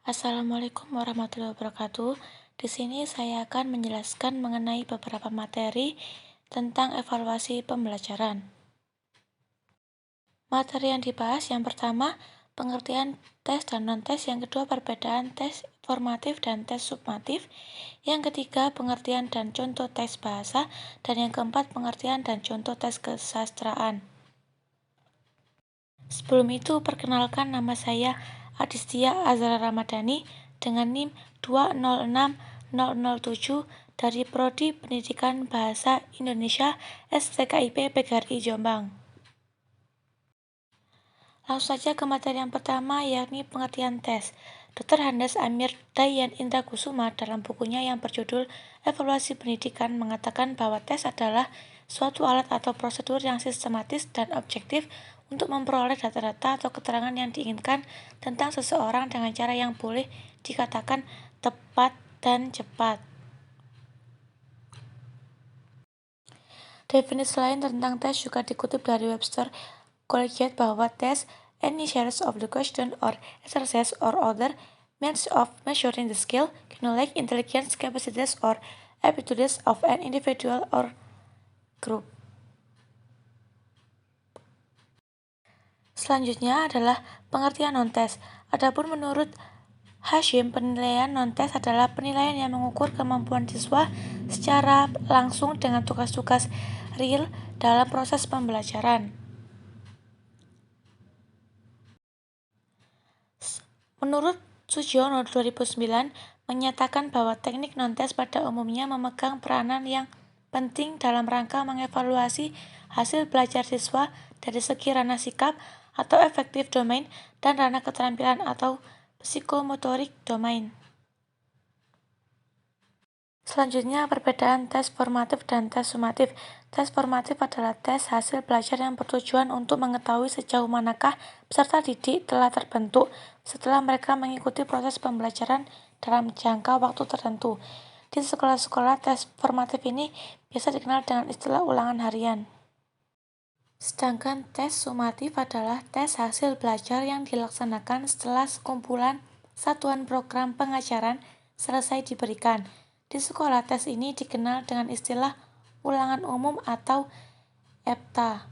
Assalamualaikum warahmatullahi wabarakatuh. Di sini saya akan menjelaskan mengenai beberapa materi tentang evaluasi pembelajaran. Materi yang dibahas yang pertama, pengertian tes dan non-tes. Yang kedua, perbedaan tes formatif dan tes sumatif. Yang ketiga, pengertian dan contoh tes bahasa. Dan yang keempat, pengertian dan contoh tes kesastraan. Sebelum itu, perkenalkan, nama saya Adistia Azhara Ramadhani dengan NIM 206.007 dari Prodi Pendidikan Bahasa Indonesia STKIP PGRI Jombang. Langsung saja ke materi yang pertama, yakni pengertian tes. Dr. Handes Amir Dayan Indra Kusuma dalam bukunya yang berjudul Evaluasi Pendidikan mengatakan bahwa tes adalah suatu alat atau prosedur yang sistematis dan objektif untuk memperoleh data-data atau keterangan yang diinginkan tentang seseorang dengan cara yang boleh dikatakan tepat dan cepat. Definisi lain tentang tes juga dikutip dari Webster Collegiate bahwa tes, any series of the question or exercise or other means of measuring the skill, knowledge, intelligence, capacities, or aptitudes of an individual or group. Selanjutnya adalah pengertian non-tes. Adapun menurut Hashim, penilaian non-tes adalah penilaian yang mengukur kemampuan siswa secara langsung dengan tugas-tugas real dalam proses pembelajaran. Menurut Sujono 2009 menyatakan bahwa teknik non-tes pada umumnya memegang peranan yang penting dalam rangka mengevaluasi hasil belajar siswa dari segi ranah sikap atau efektif domain dan ranah keterampilan atau psikomotorik domain. Selanjutnya, perbedaan tes formatif dan tes sumatif. Tes formatif adalah tes hasil belajar yang bertujuan untuk mengetahui sejauh manakah peserta didik telah terbentuk setelah mereka mengikuti proses pembelajaran dalam jangka waktu tertentu. Di sekolah-sekolah, tes formatif ini biasa dikenal dengan istilah ulangan harian. Sedangkan tes sumatif adalah tes hasil belajar yang dilaksanakan setelah sekumpulan satuan program pengajaran selesai diberikan. Di sekolah, tes ini dikenal dengan istilah ulangan umum atau EPTA.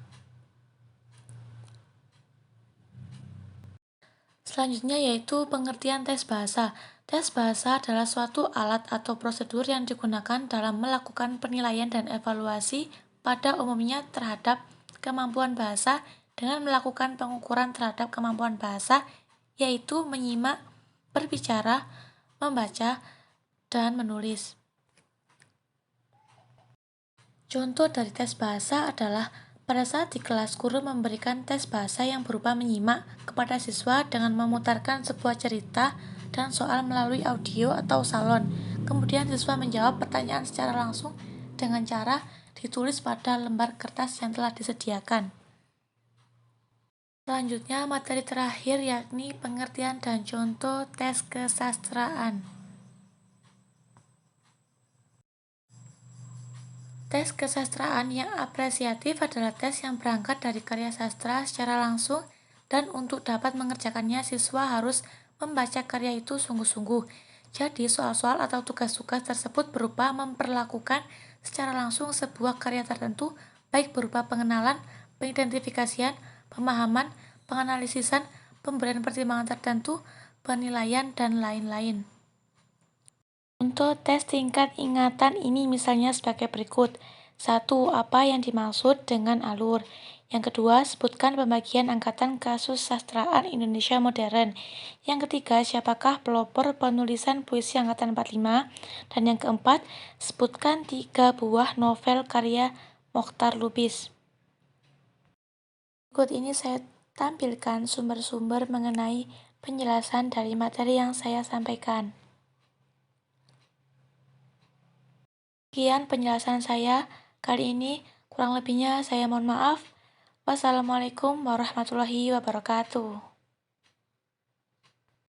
Selanjutnya yaitu pengertian tes bahasa. Tes bahasa adalah suatu alat atau prosedur yang digunakan dalam melakukan penilaian dan evaluasi pada umumnya terhadap kemampuan bahasa dengan melakukan pengukuran terhadap kemampuan bahasa, yaitu menyimak, berbicara, membaca, dan menulis. Contoh dari tes bahasa adalah pada saat di kelas guru memberikan tes bahasa yang berupa menyimak kepada siswa dengan memutarkan sebuah cerita dan soal melalui audio atau salon. Kemudian siswa menjawab pertanyaan secara langsung dengan cara ditulis pada lembar kertas yang telah disediakan. Selanjutnya materi terakhir yakni pengertian dan contoh tes kesastraan. Tes kesastraan yang apresiatif adalah tes yang berangkat dari karya sastra secara langsung dan untuk dapat mengerjakannya siswa harus membaca karya itu sungguh-sungguh. Jadi soal-soal atau tugas-tugas tersebut berupa memperlakukan secara langsung sebuah karya tertentu baik berupa pengenalan, pengidentifikasian, pemahaman, penganalisisan, pemberian pertimbangan tertentu, penilaian, dan lain-lain. Untuk tes tingkat ingatan ini misalnya sebagai berikut. 1. Apa yang dimaksud dengan alur? Yang kedua, sebutkan pembagian angkatan kesusastraan Indonesia modern. Yang ketiga, siapakah pelopor penulisan puisi angkatan 45? Dan yang keempat, sebutkan 3 buah novel karya Mokhtar Lubis. Berikut ini saya tampilkan sumber-sumber mengenai penjelasan dari materi yang saya sampaikan. Sekian penjelasan saya kali ini, kurang lebihnya saya mohon maaf. Wassalamualaikum warahmatullahi wabarakatuh.